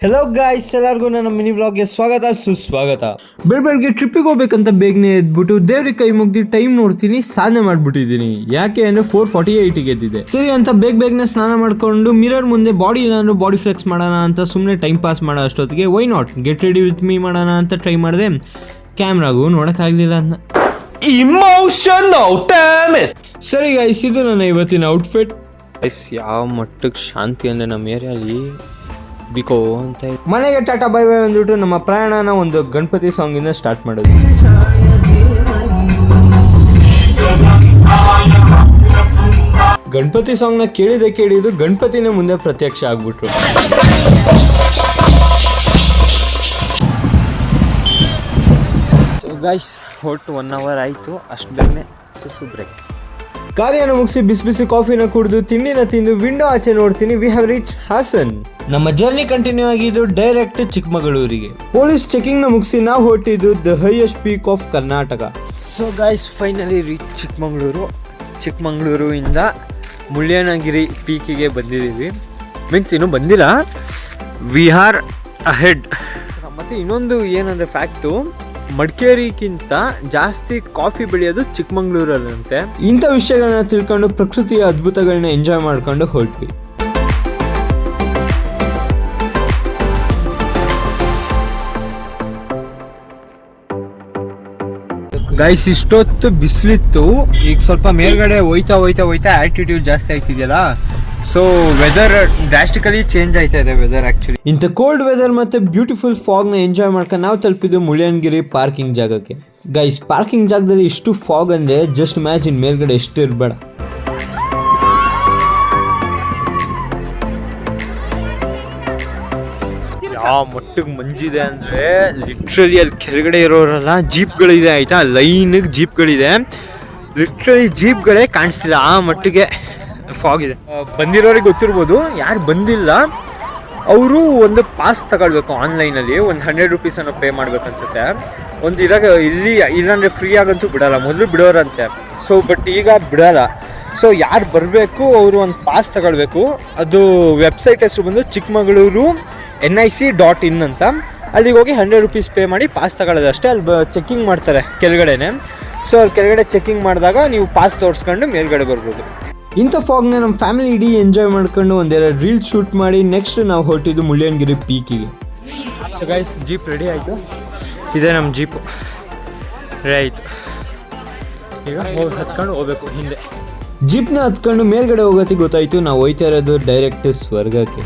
Hello guys, ಎಲ್ಲರಿಗೂ ನನ್ನ mini ವ್ಲಾಗ್ಗೆ ಸ್ವಾಗತ ಸುಸ್ವಾಗತ. ಬೆಳಗ್ಗೆ ಟ್ರಿಪ್ಪಿಗೆ ಹೋಗ್ಬೇಕಂತ ಬೇಗನೆ ಎದ್ಬಿಟ್ಟು ದೇವ್ರಿಗೆ ಕೈ ಮುಗ್ದು ಟೈಮ್ ನೋಡ್ತೀನಿ, ಸಾಧನೆ ಮಾಡ್ಬಿಟ್ಟಿದ್ದೀನಿ. ಯಾಕೆ ಅಂದ್ರೆ 4:48ಗೆ ಎದ್ದಿದೆ. ಸರಿ ಅಂತ ಬೇಗನೆ ಸ್ನಾನ ಮಾಡ್ಕೊಂಡು ಮಿರರ್ ಮುಂದೆ ಬಾಡಿ ಇಲ್ಲಾಂದ್ರೆ ಬಾಡಿ ಫ್ಲೆಕ್ಸ್ ಮಾಡೋಣ ಅಂತ ಸುಮ್ಮನೆ ಟೈಮ್ ಪಾಸ್ ಮಾಡೋ ಅಷ್ಟೊತ್ತಿಗೆ why not get ready with me ಮಾಡೋಣ ಅಂತ ಟ್ರೈ ಮಾಡಿದೆ. ಕ್ಯಾಮ್ರಾಗೂ ನೋಡೋಕ್ಕಾಗಲಿಲ್ಲ ಅದನ್ನ. ಸರಿ ಗಾಯ್ಸ್, ಇದು ನನ್ನ ಇವತ್ತಿನ ಔಟ್ಫಿಟ್. ಯಾವ ಮಟ್ಟಕ್ಕೆ ಶಾಂತಿ ಅಂದರೆ ನಮ್ಮ ಏರಿಯಲ್ಲಿ ಬಿಕೋ ಅಂತ ಮನೆಗೆ ಟಾಟಾ ಬೈ ಬೈ ಅಂದ್ಬಿಟ್ಟು ನಮ್ಮ ಪ್ರಯಾಣನ ಒಂದು ಗಣಪತಿ ಸಾಂಗ್ ಇಂದ ಸ್ಟಾರ್ಟ್ ಮಾಡೋದು. ಗಣಪತಿ ಸಾಂಗ್ ನ ಕೇಳಿದ್ದು ಗಣಪತಿನೇ ಮುಂದೆ ಪ್ರತ್ಯಕ್ಷ ಆಗ್ಬಿಟ್ರು. ಸೊ ಗೈಸ್, ಹೊರಟು 1 hour ಆಯಿತು. ಅಷ್ಟು ಬೇಗನೆ ಸುಸು ಬ್ರೇಕ್. ಕಾರ್ಯನ ಮುಗಿಸಿ ಬಿಸಿ ಬಿಸಿ ಕಾಫಿನ ಕುಡಿದು ತಿಂಡಿನ ತಿಂದು ವಿಂಡೋ ಆಚೆ ನೋಡ್ತೀನಿ. We have reach Hassan. ನಮ್ಮ ಜರ್ನಿ ಕಂಟಿನ್ಯೂ ಆಗಿದ್ದು ಡೈರೆಕ್ಟ್ ಚಿಕ್ಕಮಗಳೂರಿಗೆ. ಪೊಲೀಸ್ ಚೆಕಿಂಗ್ ನ ಮುಗಿಸಿ ನಾವು ಹೊರಟಿದ್ದು the highest peak of Karnataka. So guys, finally reach Chikkamagaluru ಇಂದ ಮುಳ್ಳಯ್ಯನಗಿರಿ ಪೀಕಿಗೆ ಬಂದಿದ್ದೀವಿ. ಮೀನ್ಸ್ ಇನ್ನೂ ಬಂದಿಲ್ಲ, ವಿ ಆರ್ ಅಹೆಡ್. ಮತ್ತು ಇನ್ನೊಂದು ಏನಂದರೆ ಫ್ಯಾಕ್ಟು, ಮಡಿಕೇರಿಗಿಂತ ಜಾಸ್ತಿ ಕಾಫಿ ಬೆಳೆಯೋದು ಚಿಕ್ಕಮಗಳೂರಲ್ಲಂತೆ. ಇಂಥ ವಿಷಯಗಳನ್ನ ತಿಳ್ಕೊಂಡು ಪ್ರಕೃತಿಯ ಅದ್ಭುತಗಳನ್ನ ಎಂಜಾಯ್ ಮಾಡ್ಕೊಂಡು ಹೊರಟ್ವಿ. ಗೈಸ್, ಇಷ್ಟೊತ್ತು ಬಿಸಿಲಿತ್ತು, ಈಗ ಸ್ವಲ್ಪ ಮೇಲ್ಗಡೆ ಹೋಯ್ತಾ ಆಲ್ಟಿಟ್ಯೂಡ್ ಜಾಸ್ತಿ ಆಗ್ತಿದೆಯಲ್ಲ, ಸೊ ವೆದರ್ ಡ್ರಾಸ್ಟಿಕಲಿ ಚೇಂಜ್ ಆಯ್ತಾ ಇದೆ ವೆದರ್ ಆಕ್ಚುಲಿ. ಇಂಥ ಕೋಲ್ಡ್ ವೆದರ್ ಮತ್ತೆ ಬ್ಯೂಟಿಫುಲ್ ಫಾಗ್ ನ ಎಂಜಾಯ್ ಮಾಡ್ಕೊಂಡು ನಾವು ತಲುಪಿದ್ದು ಮುಳ್ಳಯ್ಯನಗಿರಿ ಪಾರ್ಕಿಂಗ್ ಜಾಗಕ್ಕೆ. ಗೈಸ್, ಪಾರ್ಕಿಂಗ್ ಜಾಗದಲ್ಲಿ ಇಷ್ಟು ಫಾಗ್ ಅಂದ್ರೆ ಜಸ್ಟ್ ಇಮ್ಯಾಜಿನ್ ಮೇಲ್ಗಡೆ ಎಷ್ಟು ಇರಬೇಡ. ಯಾವ ಮಟ್ಟಿಗೆ ಮಂಜಿದೆ ಅಂದ್ರೆ ಲಿಟ್ರಲಿ ಅಲ್ಲಿ ಕೆಳಗಡೆ ಇರೋರೆಲ್ಲ ಜೀಪ್ಗಳಿದೆ ಆಯ್ತಾ, ಲೈನಿಗೆ ಜೀಪ್ಗಳಿದೆ. ಲಿಟ್ರಲಿ ಜೀಪ್ಗಳೇ ಕಾಣಿಸ್ತಿಲ್ಲ, ಆ ಮಟ್ಟಿಗೆ ಫಾಗ್ ಇದೆ. ಬಂದಿರೋರಿಗೆ ಗೊತ್ತಿರ್ಬೋದು, ಯಾರು ಬಂದಿಲ್ಲ ಅವರು ಒಂದು ಪಾಸ್ ತಗೊಳ್ಬೇಕು ಆನ್ಲೈನಲ್ಲಿ. ಒಂದು 100 rupees ಅನ್ನೋ ಪೇ ಮಾಡ್ಬೇಕು ಅನ್ಸುತ್ತೆ. ಒಂದು ಇಲ್ಲಿ ಇಲ್ಲಾಂದರೆ ಫ್ರೀ ಆಗಂತೂ ಬಿಡಲ್ಲ, ಮೊದಲು ಬಿಡೋರಂತೆ. ಸೊ ಬಟ್ ಈಗ ಬಿಡಲ್ಲ. ಸೊ ಯಾರು ಬರಬೇಕು ಅವರು ಒಂದು ಪಾಸ್ ತಗೊಳ್ಬೇಕು. ಅದು ವೆಬ್ಸೈಟ್ ಹೆಸರು ಬಂದು ಚಿಕ್ಕಮಗಳೂರು NIC.in ಅಂತ. ಅಲ್ಲಿಗೆ ಹೋಗಿ 100 rupees ಪೇ ಮಾಡಿ ಪಾಸ್ ತಗೊಳ್ಳೋದು ಅಷ್ಟೇ. ಅಲ್ಲಿ ಚೆಕ್ಕಿಂಗ್ ಮಾಡ್ತಾರೆ ಕೆಳಗಡೆನೆ. ಸೊ ಅಲ್ಲಿ ಕೆಳಗಡೆ ಚೆಕ್ಕಿಂಗ್ ಮಾಡಿದಾಗ ನೀವು ಪಾಸ್ ತೋರಿಸ್ಕೊಂಡು ಮೇಲ್ಗಡೆ ಬರ್ಬೋದು. ಇಂಥ ಫಾಗ್ನ ನಮ್ಮ ಫ್ಯಾಮಿಲಿ ಇಡೀ ಎಂಜಾಯ್ ಮಾಡ್ಕೊಂಡು ಒಂದೆರಡು ರೀಲ್ಸ್ ಶೂಟ್ ಮಾಡಿ ನೆಕ್ಸ್ಟ್ ನಾವು ಹೊರಟಿದ್ದು ಮುಳ್ಳಯ್ಯನಗಿರಿ ಪೀಕಿಗೆ. ಸೊ ಗೈಸ್, ಜೀಪ್ ರೆಡಿ ಆಯಿತು. ಇದೇ ನಮ್ಮ ಜೀಪು ರೆಡಿ ಆಯಿತು. ಈಗ ಹತ್ಕೊಂಡು ಹೋಗ್ಬೇಕು ಹಿಂದೆ. ಜೀಪ್ನ ಹತ್ಕೊಂಡು ಮೇಲ್ಗಡೆ ಹೋಗೋತ್ತಿಗೆ ಗೊತ್ತಾಯಿತು ನಾವು ಹೋಯ್ತಾ ಇರೋದು ಡೈರೆಕ್ಟ್ ಸ್ವರ್ಗಕ್ಕೆ.